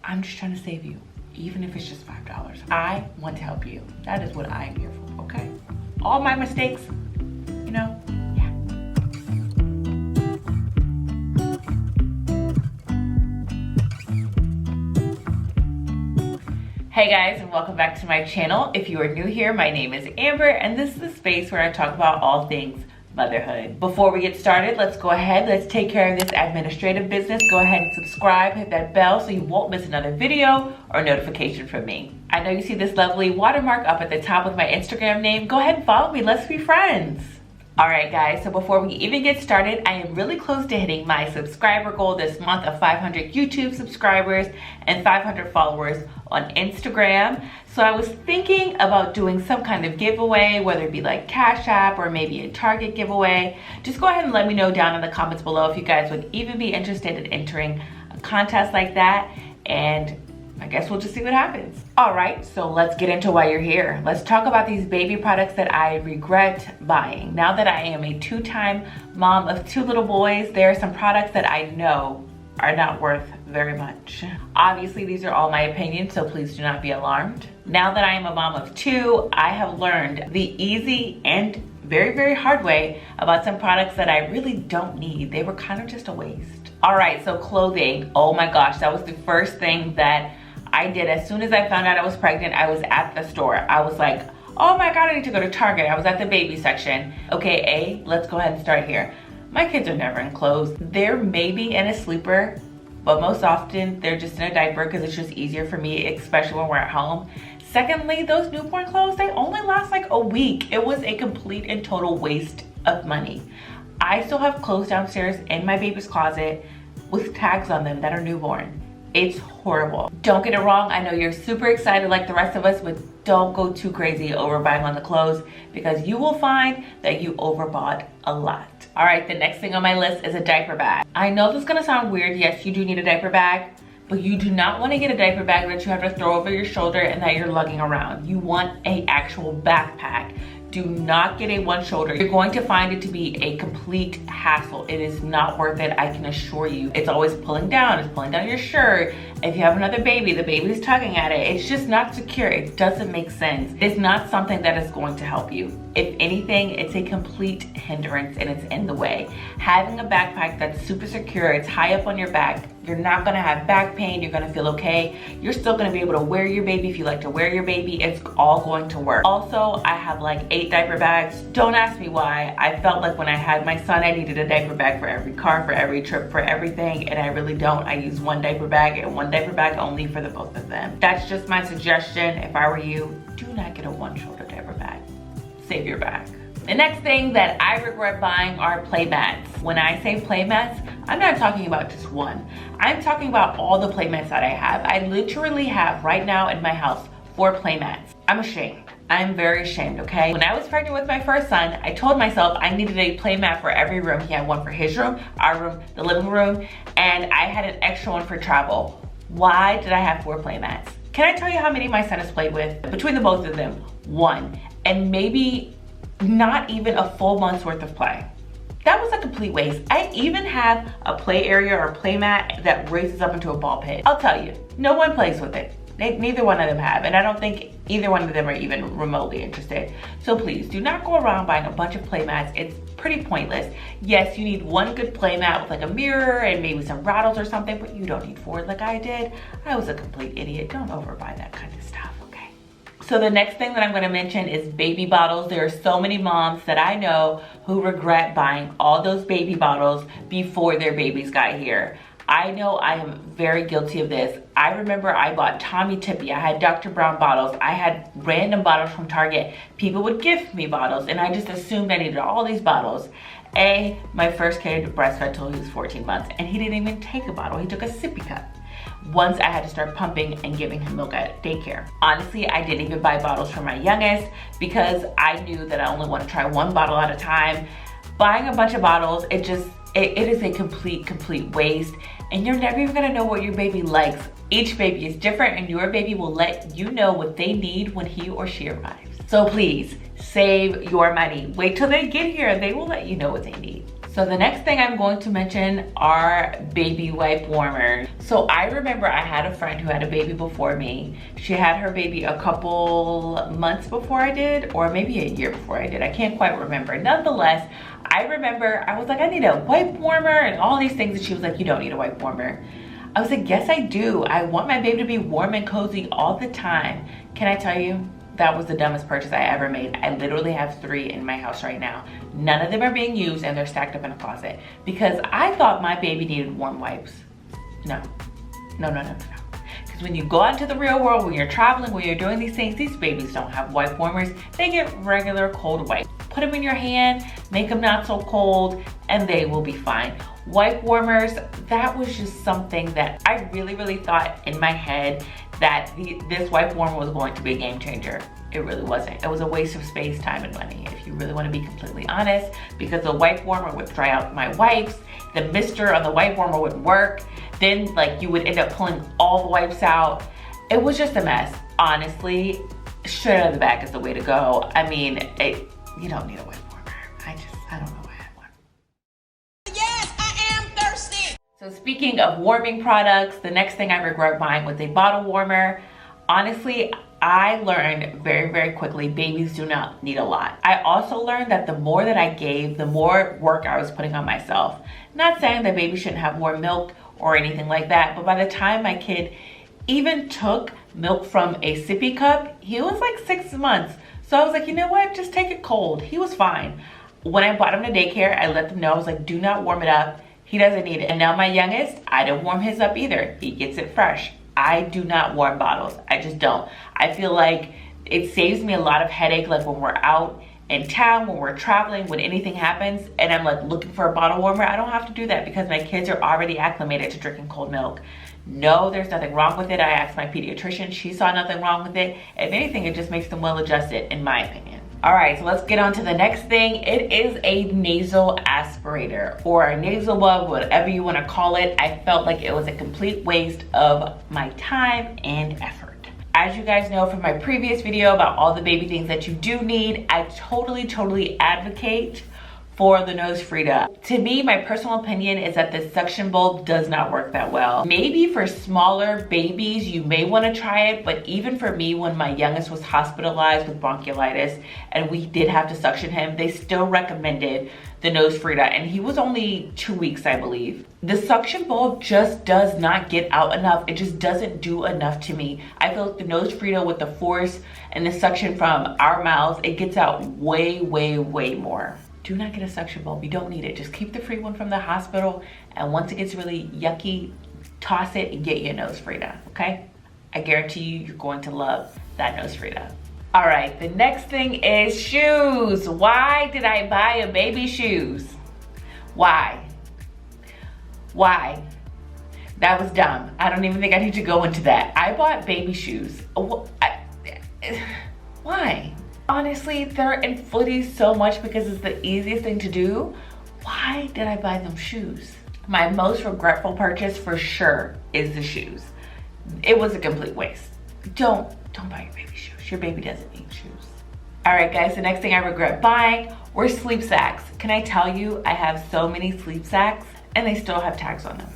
I'm just trying to save you, even if it's just $5. I want to help you. That is what I am here for, okay? All my mistakes, you know, yeah. Hey guys, and welcome back to my channel. If you are new here, my name is Amber, and this is the space where I talk about all things motherhood. Before we get started, let's take care of this administrative business. Go ahead and subscribe, hit that bell so you won't miss another video or notification from me. I know you see this lovely watermark up at the top with my Instagram name. Go ahead and follow me, let's be friends. All right guys, so before we even get started, I am really close to hitting my subscriber goal this month of 500 YouTube subscribers and 500 followers on Instagram. So I was thinking about doing some kind of giveaway, whether it be like Cash App or maybe a Target giveaway. Just go ahead and let me know down in the comments below if you guys would even be interested in entering a contest like that. And I guess we'll just see what happens. All right, so let's get into why you're here. Let's talk about these baby products that I regret buying. Now that I am a two-time mom of 2 little boys, there are some products that I know are not worth very much. Obviously, these are all my opinions, so please do not be alarmed. Now that I am a mom of 2, I have learned the easy and very, very hard way about some products that I really don't need. They were kind of just a waste. All right, so clothing. Oh my gosh, that was the first thing that I did. As soon as I found out I was pregnant, I was at the store. I was like, oh my God, I need to go to Target. I was at the baby section. Okay, let's go ahead and start here. My kids are never in clothes. They're maybe in a sleeper, but most often they're just in a diaper because it's just easier for me, especially when we're at home. Secondly, those newborn clothes, they only last like a week. It was a complete and total waste of money. I still have clothes downstairs in my baby's closet with tags on them that are newborn. It's horrible. Don't get it wrong, I know you're super excited like the rest of us, but don't go too crazy overbuying on the clothes because you will find that you overbought a lot. All right, the next thing on my list is a diaper bag. I know this is gonna sound weird. Yes, you do need a diaper bag, but you do not want to get a diaper bag that you have to throw over your shoulder and that you're lugging around. You want an actual backpack. Do not get a one shoulder. You're going to find it to be a complete hassle. It is not worth it, I can assure you. It's always pulling down, it's pulling down your shirt. If you have another baby, the baby's tugging at it. It's just not secure. It doesn't make sense. It's not something that is going to help you. If anything, it's a complete hindrance and it's in the way. Having a backpack that's super secure, it's high up on your back, you're not gonna have back pain, you're gonna feel okay. You're still gonna be able to wear your baby if you like to wear your baby. It's all going to work. Also, I have like 8 diaper bags. Don't ask me why. I felt like when I had my son, I needed a diaper bag for every car, for every trip, for everything, and I really don't. I use one diaper bag and one diaper bag only for the both of them. That's just my suggestion. If I were you, do not get a one shoulder diaper bag. Save your bag. The next thing that I regret buying are play mats. When I say play mats, I'm not talking about just one. I'm talking about all the play mats that I have. I literally have right now in my house 4 play mats. I'm ashamed. I'm very ashamed, okay? When I was pregnant with my first son, I told myself I needed a play mat for every room. He had one for his room, our room, the living room, and I had an extra one for travel. Why did I have 4 play mats? Can I tell you how many my son has played with? Between the both of them, 1. And maybe not even a full month's worth of play. That was a complete waste. I even have a play area or play mat that raises up into a ball pit. I'll tell you, no one plays with it. Neither one of them have, and I don't think either one of them are even remotely interested. So please do not go around buying a bunch of play mats. It's pretty pointless. Yes, you need one good play mat with like a mirror and maybe some rattles or something, but you don't need 4 like I did. I was a complete idiot. Don't overbuy that kind of stuff, okay? So the next thing that I'm gonna mention is baby bottles. There are so many moms that I know who regret buying all those baby bottles before their babies got here. I know I am very guilty of this. I remember I bought Tommy Tippy. I had Dr. Brown bottles. I had random bottles from Target. People would gift me bottles and I just assumed I needed all these bottles. My first kid breastfed till he was 14 months and he didn't even take a bottle. He took a sippy cup. Once I had to start pumping and giving him milk at daycare. Honestly, I didn't even buy bottles for my youngest because I knew that I only want to try 1 bottle at a time. Buying a bunch of bottles, it is a complete waste. And you're never even gonna know what your baby likes. Each baby is different and your baby will let you know what they need when he or she arrives. So please, save your money. Wait till they get here and they will let you know what they need. So the next thing I'm going to mention are baby wipe warmers. So I remember I had a friend who had a baby before me. She had her baby a couple months before I did, or maybe a year before I did. I can't quite remember. Nonetheless, I remember I was like, I need a wipe warmer and all these things. And she was like, you don't need a wipe warmer. I was like, yes, I do. I want my baby to be warm and cozy all the time. Can I tell you? That was the dumbest purchase I ever made. I literally have 3 in my house right now. None of them are being used and they're stacked up in a closet because I thought my baby needed warm wipes. No. Because when you go out into the real world, when you're traveling, when you're doing these things, these babies don't have wipe warmers. They get regular cold wipes. Put them in your hand, make them not so cold, and they will be fine. Wipe warmers, that was just something that I really thought in my head that this wipe warmer was going to be a game changer. It really wasn't. It was a waste of space, time, and money, if you really want to be completely honest, because the wipe warmer would dry out my wipes, the mister on the wipe warmer wouldn't work, then like you would end up pulling all the wipes out. It was just a mess. Honestly, straight out of the bag is the way to go. I mean, you don't need a wipe warmer. I don't know why I had one. Yes, I am thirsty. So speaking of warming products, the next thing I regret buying was a bottle warmer. Honestly, I learned very quickly babies do not need a lot. I also learned that the more that I gave, the more work I was putting on myself. Not saying that babies shouldn't have more milk or anything like that, but by the time my kid even took milk from a sippy cup, he was like 6 months. So I was like, you know what, just take it cold. He was fine. When I brought him to daycare, I let them know, I was like, do not warm it up. He doesn't need it. And now my youngest, I didn't warm his up either. He gets it fresh. I do not warm bottles. I just don't. I feel like it saves me a lot of headache, like when we're out in town, when we're traveling, when anything happens and I'm like looking for a bottle warmer, I don't have to do that because my kids are already acclimated to drinking cold milk. No, there's nothing wrong with it. I asked my pediatrician. She saw nothing wrong with it. If anything, it just makes them well adjusted, in my opinion. All right, so let's get on to the next thing. It is a nasal aspirator or a nasal bug, whatever you want to call it. I felt like it was a complete waste of my time and effort. As you guys know from my previous video about all the baby things that you do need, I totally advocate for the nose Frida. To me, my personal opinion is that the suction bulb does not work that well. Maybe for smaller babies, you may want to try it, but even for me, when my youngest was hospitalized with bronchiolitis and we did have to suction him, they still recommended the nose Frida, and he was only 2 weeks, I believe. The suction bulb just does not get out enough. It just doesn't do enough to me. I feel like the nose Frida with the force and the suction from our mouths, it gets out way more. Do not get a suction bulb. You don't need it. Just keep the free one from the hospital, and once it gets really yucky, toss it and get you a nose Frida, okay? I guarantee you, you're going to love that nose Frida. All right, the next thing is shoes. Why did I buy a baby shoes? Why? That was dumb. I don't even think I need to go into that. I bought baby shoes. Why? Honestly, they're in footies so much because it's the easiest thing to do. Why did I buy them shoes? My most regretful purchase for sure is the shoes. It was a complete waste. Don't buy your baby shoes. Your baby doesn't need shoes. All right, guys, the next thing I regret buying were sleep sacks. Can I tell you, I have so many sleep sacks and they still have tags on them.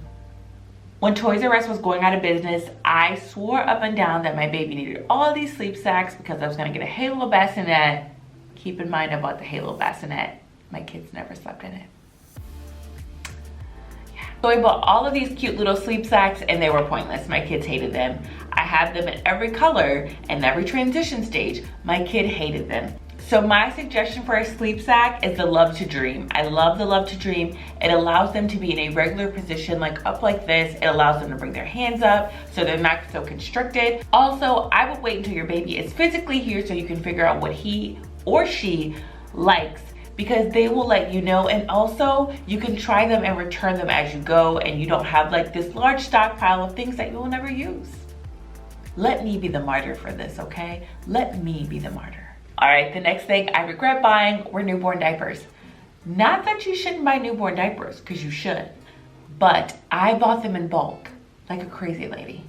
When Toys R Us was going out of business, I swore up and down that my baby needed all these sleep sacks because I was gonna get a Halo bassinet. Keep in mind about the Halo bassinet. My kids never slept in it. Yeah. So I bought all of these cute little sleep sacks and they were pointless. My kids hated them. I had them in every color and every transition stage. My kid hated them. So my suggestion for a sleep sack is the Love to Dream. I love the Love to Dream. It allows them to be in a regular position, like up like this. It allows them to bring their hands up so they're not so constricted. Also, I would wait until your baby is physically here so you can figure out what he or she likes, because they will let you know. And also you can try them and return them as you go, and you don't have like this large stockpile of things that you will never use. Let me be the martyr for this, okay? Let me be the martyr. All right, the next thing I regret buying were newborn diapers. Not that you shouldn't buy newborn diapers, because you should, but I bought them in bulk, like a crazy lady.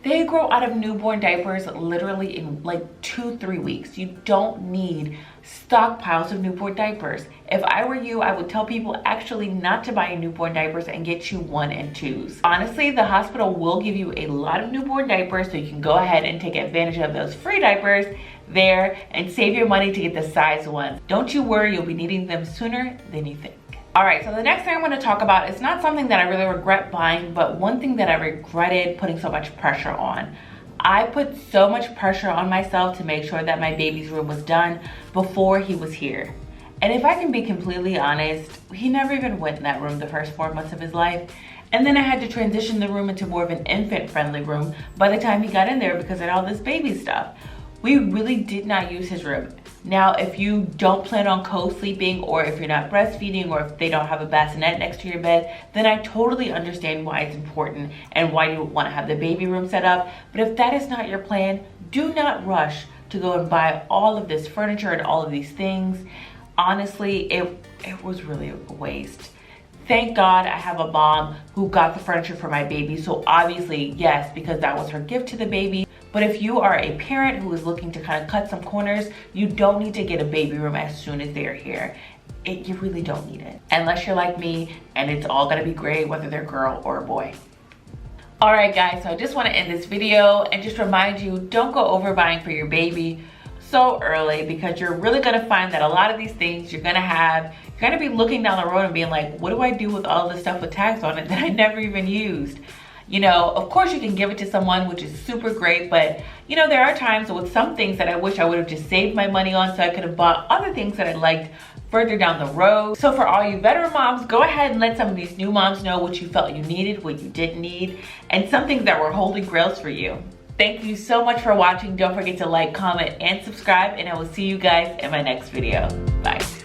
They grow out of newborn diapers literally in like 2-3 weeks. You don't need stockpiles of newborn diapers. If I were you, I would tell people actually not to buy newborn diapers and get you 1 and 2s. Honestly, the hospital will give you a lot of newborn diapers, so you can go ahead and take advantage of those free diapers there and save your money to get the size ones. Don't you worry, you'll be needing them sooner than you think. All right, so the next thing I'm going to talk about is not something that I really regret buying, but one thing that I regretted putting so much pressure on. I put so much pressure on myself to make sure that my baby's room was done before he was here. And if I can be completely honest, he never even went in that room the first 4 months of his life. And then I had to transition the room into more of an infant-friendly room by the time he got in there because of all this baby stuff. We really did not use his room. Now, if you don't plan on co-sleeping, or if you're not breastfeeding, or if they don't have a bassinet next to your bed, then I totally understand why it's important and why you want to have the baby room set up. But if that is not your plan, do not rush to go and buy all of this furniture and all of these things. Honestly, it was really a waste. Thank God I have a mom who got the furniture for my baby. So obviously, yes, because that was her gift to the baby. But if you are a parent who is looking to kind of cut some corners, you don't need to get a baby room as soon as they're here. You really don't need it. Unless you're like me and it's all gonna be great, whether they're a girl or a boy. All right, guys, so I just wanna end this video and just remind you, don't go overbuying for your baby so early, because you're really gonna find that a lot of these things you're gonna be looking down the road and being like, what do I do with all this stuff with tags on it that I never even used? You know, of course you can give it to someone, which is super great, but you know, there are times with some things that I wish I would have just saved my money on so I could have bought other things that I liked further down the road. So for all you veteran moms, go ahead and let some of these new moms know what you felt you needed, what you didn't need, and some things that were holy grails for you. Thank you so much for watching. Don't forget to like, comment, and subscribe, and I will see you guys in my next video. Bye.